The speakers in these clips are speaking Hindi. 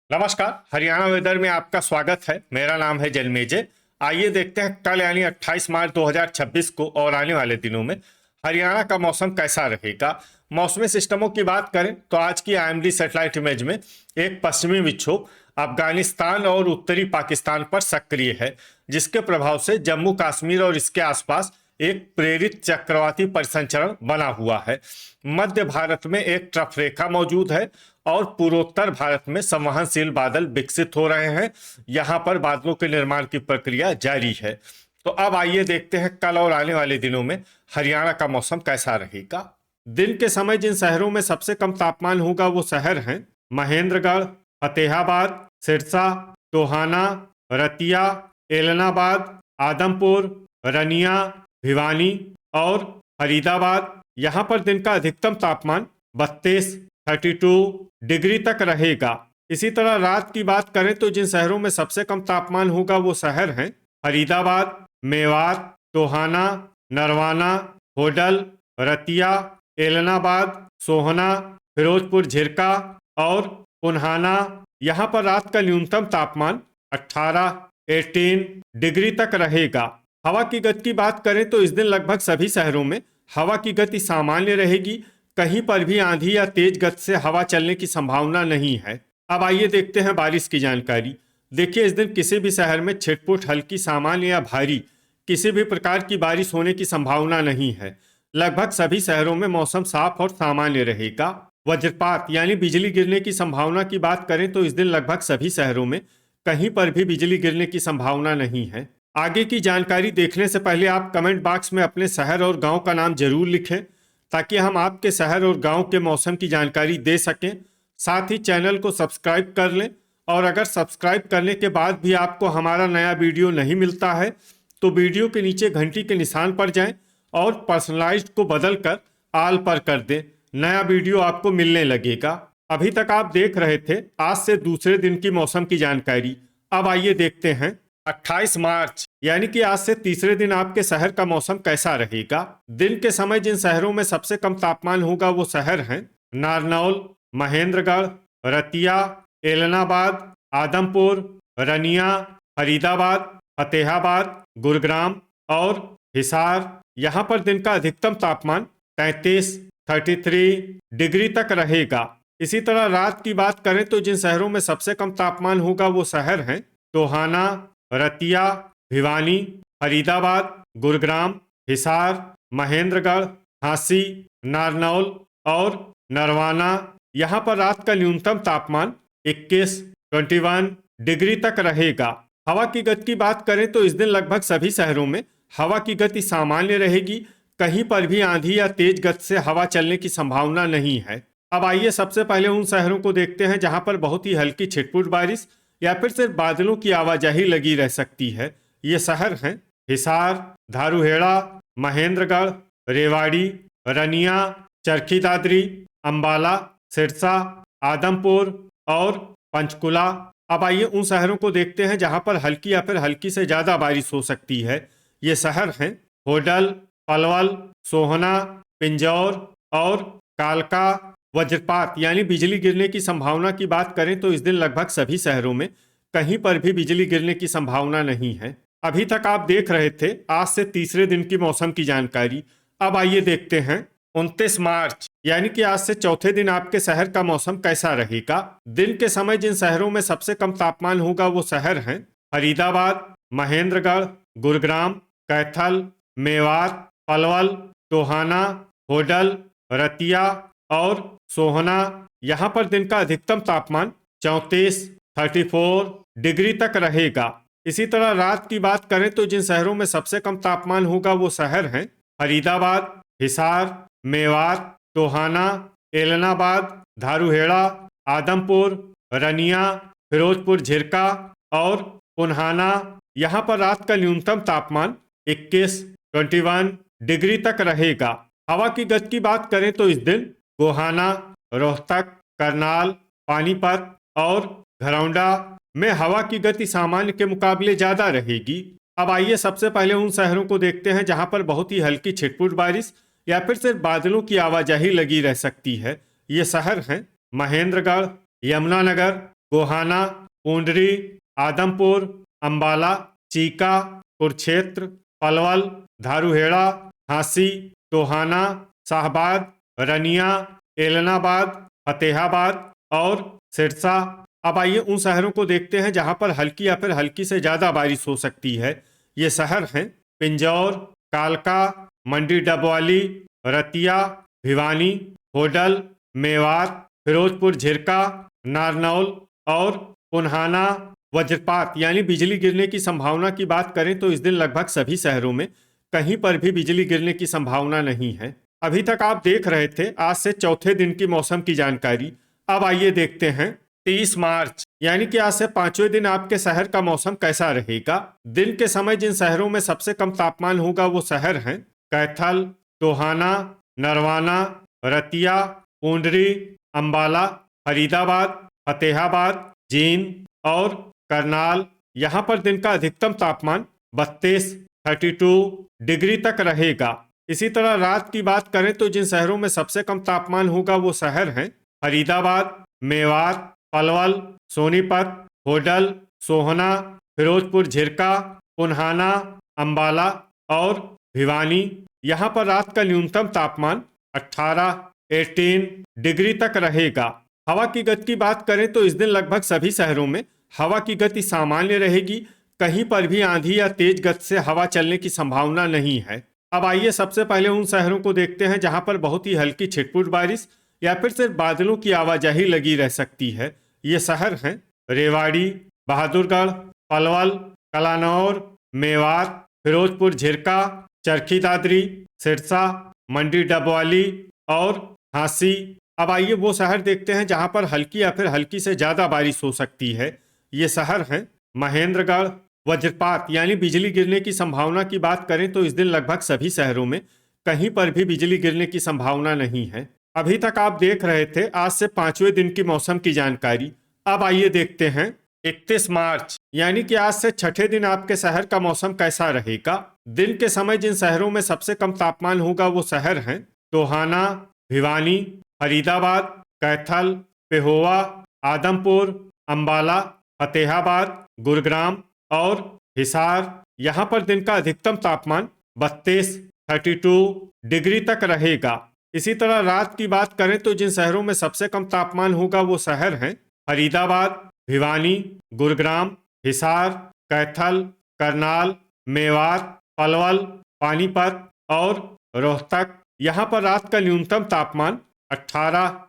नमस्कार। हरियाणा वेदर में आपका स्वागत है। मेरा नाम है जन्मेजय। आइए देखते हैं कल यानी 28 मार्च 2026 को और आने वाले दिनों में हरियाणा का मौसम कैसा रहेगा। मौसमी सिस्टमों की बात करें तो आज की आईएमडी सैटेलाइट इमेज में एक पश्चिमी विक्षोभ अफगानिस्तान और उत्तरी पाकिस्तान पर सक्रिय है, जिसके प्रभाव से जम्मू कश्मीर और इसके आसपास एक प्रेरित चक्रवाती परिसंचरण बना हुआ है। मध्य भारत में एक ट्रफ रेखा मौजूद है और पूर्वोत्तर भारत में संवहनशील बादल विकसित हो रहे हैं। यहाँ पर बादलों के निर्माण की प्रक्रिया जारी है। तो अब आइए देखते हैं कल और आने वाले दिनों में हरियाणा का मौसम कैसा रहेगा। दिन के समय जिन शहरों में सबसे कम तापमान होगा वो शहर हैं महेंद्रगढ़, फतेहाबाद, सिरसा, टोहाना, रतिया, एलनाबाद, आदमपुर, रनिया, भिवानी और फरीदाबाद। यहाँ पर दिन का अधिकतम तापमान 32 डिग्री तक रहेगा। इसी तरह रात की बात करें तो जिन शहरों में सबसे कम तापमान होगा वो शहर हैं फरीदाबाद, मेवात, टोहाना, नरवाना, होडल, रतिया, एलनाबाद, सोहना, फिरोजपुर झिरका और पुन्हाना। यहाँ पर रात का न्यूनतम तापमान 18 डिग्री तक रहेगा। हवा की गति की बात करें तो इस दिन लगभग सभी शहरों में हवा की गति सामान्य रहेगी। कहीं पर भी आंधी या तेज गति से हवा चलने की संभावना नहीं है। अब आइए देखते हैं बारिश की जानकारी। देखिए, इस दिन किसी भी शहर में छिटपुट हल्की, सामान्य या भारी किसी भी प्रकार की बारिश होने की संभावना नहीं है। लगभग सभी शहरों में मौसम साफ और सामान्य रहेगा। वज्रपात यानी बिजली गिरने की संभावना की बात करें तो इस दिन लगभग सभी शहरों में कहीं पर भी बिजली गिरने की संभावना नहीं है। आगे की जानकारी देखने से पहले आप कमेंट बॉक्स में अपने शहर और गांव का नाम जरूर लिखें, ताकि हम आपके शहर और गांव के मौसम की जानकारी दे सकें। साथ ही चैनल को सब्सक्राइब कर लें, और अगर सब्सक्राइब करने के बाद भी आपको हमारा नया वीडियो नहीं मिलता है तो वीडियो के नीचे घंटी के निशान पर जाएं और पर्सनलाइज्ड को बदल कर आल पर कर दें। नया वीडियो आपको मिलने लगेगा। अभी तक आप देख रहे थे आज से दूसरे दिन की मौसम की जानकारी। अब आइए देखते हैं 28 मार्च यानी कि आज से तीसरे दिन आपके शहर का मौसम कैसा रहेगा। दिन के समय जिन शहरों में सबसे कम तापमान होगा वो शहर हैं नारनौल, महेंद्रगढ़, रतिया, एलनाबाद, आदमपुर, रनिया, फरीदाबाद, फतेहाबाद, गुरुग्राम और हिसार। यहाँ पर दिन का अधिकतम तापमान 33 डिग्री तक रहेगा। इसी तरह रात की बात करें तो जिन शहरों में सबसे कम तापमान होगा वो शहर हैं टोहाना, रतिया, भिवानी, फरीदाबाद, गुरुग्राम, हिसार, महेंद्रगढ़, झांसी, नारनौल और नरवाना। यहाँ पर रात का न्यूनतम तापमान 21 डिग्री तक रहेगा। हवा की गति की बात करें तो इस दिन लगभग सभी शहरों में हवा की गति सामान्य रहेगी। कहीं पर भी आंधी या तेज गति से हवा चलने की संभावना नहीं है। अब आइए सबसे पहले उन शहरों को देखते हैं जहां पर बहुत ही हल्की छिटपुट बारिश या फिर सिर्फ बादलों की आवाजाही लगी रह सकती है। ये शहर हैं हिसार, धारूहेड़ा, महेंद्रगढ़, रेवाड़ी, रनिया, चरखी दादरी, अंबाला, सिरसा, आदमपुर और पंचकुला। अब आइए उन शहरों को देखते हैं जहां पर हल्की या फिर हल्की से ज्यादा बारिश हो सकती है। ये शहर हैं होडल, पलवल, सोहना, पिंजौर और कालका। वज्रपात यानी बिजली गिरने की संभावना की बात करें तो इस दिन लगभग सभी शहरों में कहीं पर भी बिजली गिरने की संभावना नहीं है। अभी तक आप देख रहे थे आज से तीसरे दिन की मौसम की जानकारी। अब आइए देखते हैं 29 मार्च यानी कि आज से चौथे दिन आपके शहर का मौसम कैसा रहेगा। दिन के समय जिन शहरों में सबसे कम तापमान होगा वो शहर हैं फरीदाबाद, महेंद्रगढ़, गुरुग्राम, कैथल, मेवात, पलवल, टोहाना, होडल, रतिया और सोहना। यहाँ पर दिन का अधिकतम तापमान 34 डिग्री तक रहेगा। इसी तरह रात की बात करें तो जिन शहरों में सबसे कम तापमान होगा वो शहर हैं फरीदाबाद, हिसार, मेवात, टोहाना, एलनाबाद, धारूहेड़ा, आदमपुर, रनिया, फिरोजपुर झिरका और पुन्हाना। यहाँ पर रात का न्यूनतम तापमान 21 डिग्री तक रहेगा। हवा की गति की बात करें तो इस दिन गोहाना, रोहतक, करनाल, पानीपत और घरौंडा में हवा की गति सामान्य के मुकाबले ज्यादा रहेगी। अब आइए सबसे पहले उन शहरों को देखते हैं जहां पर बहुत ही हल्की छिटपुट बारिश या फिर सिर्फ बादलों की आवाजाही लगी रह सकती है। ये शहर हैं महेंद्रगढ़, यमुनानगर, गोहाना, पूंडरी, आदमपुर, अंबाला, चीका, कुरुक्षेत्र, पलवल, धारूहेड़ा, झांसी, टोहाना, शाहबाद, रनिया, एलनाबाद, फतेहाबाद और सिरसा। अब आइए उन शहरों को देखते हैं जहां पर हल्की या फिर हल्की से ज्यादा बारिश हो सकती है। ये शहर हैं पिंजौर, कालका, मंडी डबवाली, रतिया, भिवानी, होडल, मेवात, फिरोजपुर झिरका, नारनौल और पुन्हाना। वज्रपात यानी बिजली गिरने की संभावना की बात करें तो इस दिन लगभग सभी शहरों में कहीं पर भी बिजली गिरने की संभावना नहीं है। अभी तक आप देख रहे थे आज से चौथे दिन की मौसम की जानकारी। अब आइए देखते हैं 30 मार्च यानी कि आज से पांचवें दिन आपके शहर का मौसम कैसा रहेगा। दिन के समय जिन शहरों में सबसे कम तापमान होगा वो शहर हैं कैथल, टोहाना, नरवाना, रतिया, पूंडरी, अंबाला, फरीदाबाद, फतेहाबाद, जींद और करनाल। यहाँ पर दिन का अधिकतम तापमान 32 डिग्री तक रहेगा। इसी तरह रात की बात करें तो जिन शहरों में सबसे कम तापमान होगा वो शहर हैं फरीदाबाद, मेवात, पलवल, सोनीपत, होडल, सोहना, फिरोजपुर झिरका, पुन्हाना, अंबाला और भिवानी। यहाँ पर रात का न्यूनतम तापमान 18 डिग्री तक रहेगा। हवा की गति की बात करें तो इस दिन लगभग सभी शहरों में हवा की गति सामान्य रहेगी। कहीं पर भी आंधी या तेज गति से हवा चलने की संभावना नहीं है। अब आइए सबसे पहले उन शहरों को देखते हैं जहां पर बहुत ही हल्की छिटपुट बारिश या फिर सिर्फ बादलों की आवाजाही लगी रह सकती है। ये शहर हैं रेवाड़ी, बहादुरगढ़, पलवल, कलानौर, मेवात, फिरोजपुर झिरका, चरखी दादरी, सिरसा, मंडी डबवाली और झांसी। अब आइए वो शहर देखते हैं जहां पर हल्की या फिर हल्की से ज्यादा बारिश हो सकती है। ये शहर हैं महेंद्रगढ़। वज्रपात यानी बिजली गिरने की संभावना की बात करें तो इस दिन लगभग सभी शहरों में कहीं पर भी बिजली गिरने की संभावना नहीं है। अभी तक आप देख रहे थे आज से पांचवें दिन की मौसम की जानकारी। अब आइए देखते हैं 31 मार्च यानी कि आज से छठे दिन आपके शहर का मौसम कैसा रहेगा। दिन के समय जिन शहरों में सबसे कम तापमान होगा वो शहर हैं टोहाना, भिवानी, फरीदाबाद, कैथल, पेहोवा, आदमपुर, अंबाला, फतेहाबाद, गुरुग्राम और हिसार। यहाँ पर दिन का अधिकतम तापमान 32 डिग्री तक रहेगा। इसी तरह रात की बात करें तो जिन शहरों में सबसे कम तापमान होगा वो शहर हैं फरीदाबाद, भिवानी, गुरुग्राम, हिसार, कैथल, करनाल, मेवात, पलवल, पानीपत और रोहतक। यहाँ पर रात का न्यूनतम तापमान 18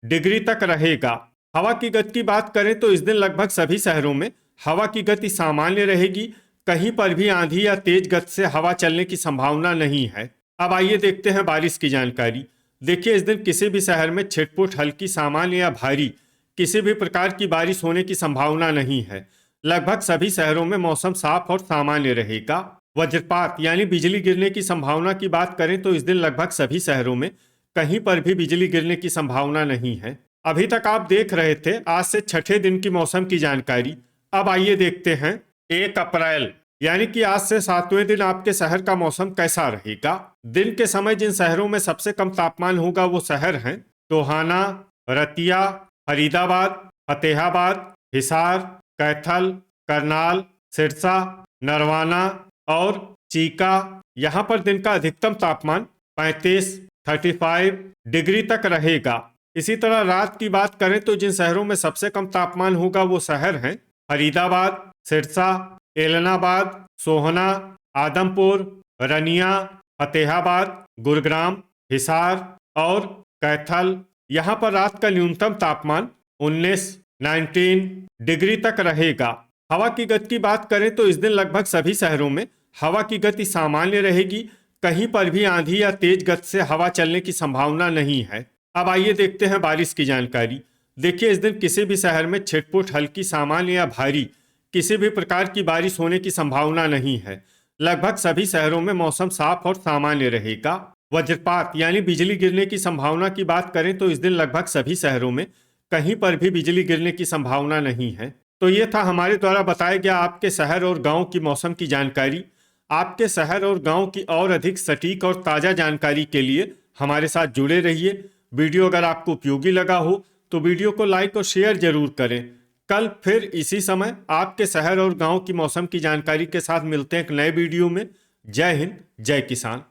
डिग्री तक रहेगा। हवा की गति की बात करें तो इस दिन लगभग सभी शहरों में हवा की गति सामान्य रहेगी। कहीं पर भी आंधी या तेज गति से हवा चलने की संभावना नहीं है। अब आइए देखते हैं बारिश की जानकारी। देखिए इस दिन किसी भी शहर में छिटपुट हल्की, सामान्य या भारी किसी भी प्रकार की बारिश होने की संभावना नहीं है। लगभग सभी शहरों में मौसम साफ और सामान्य रहेगा। वज्रपात यानी बिजली गिरने की संभावना की बात करें तो इस दिन लगभग सभी शहरों में कहीं पर भी बिजली गिरने की संभावना नहीं है। अभी तक आप देख रहे थे आज से छठे दिन की मौसम की जानकारी। अब आइए देखते हैं 1 अप्रैल यानी कि आज से 7वें दिन आपके शहर का मौसम कैसा रहेगा। दिन के समय जिन शहरों में सबसे कम तापमान होगा वो शहर हैं टोहाना, रतिया, फरीदाबाद, फतेहाबाद, हिसार, कैथल, करनाल, सिरसा, नरवाना और चीका। यहाँ पर दिन का अधिकतम तापमान 35 डिग्री तक रहेगा। इसी तरह रात की बात करें तो जिन शहरों में सबसे कम तापमान होगा वो शहर हैं फरीदाबाद, सिरसा, एलनाबाद, सोहना, आदमपुर, रनिया, फतेहाबाद, गुरुग्राम, हिसार और कैथल। यहाँ पर रात का न्यूनतम तापमान 19 डिग्री तक रहेगा। हवा की गति की बात करें तो इस दिन लगभग सभी शहरों में हवा की गति सामान्य रहेगी। कहीं पर भी आंधी या तेज गति से हवा चलने की संभावना नहीं है। अब आइए देखते हैं बारिश की जानकारी। देखिए इस दिन किसी भी शहर में छिटपुट हल्की, सामान्य या भारी किसी भी प्रकार की बारिश होने की संभावना नहीं है। लगभग सभी शहरों में मौसम साफ और सामान्य रहेगा। वज्रपात यानी बिजली गिरने की संभावना की बात करें तो इस दिन लगभग सभी शहरों में कहीं पर भी बिजली गिरने की संभावना नहीं है। तो ये था हमारे द्वारा बताया गया आपके शहर और गांव की मौसम की जानकारी। आपके शहर और गांव की और अधिक सटीक और ताज़ा जानकारी के लिए हमारे साथ जुड़े रहिए। वीडियो अगर आपको उपयोगी लगा हो तो वीडियो को लाइक और शेयर जरूर करें। कल फिर इसी समय आपके शहर और गांव की मौसम की जानकारी के साथ मिलते हैं एक नए वीडियो में। जय हिंद, जय किसान।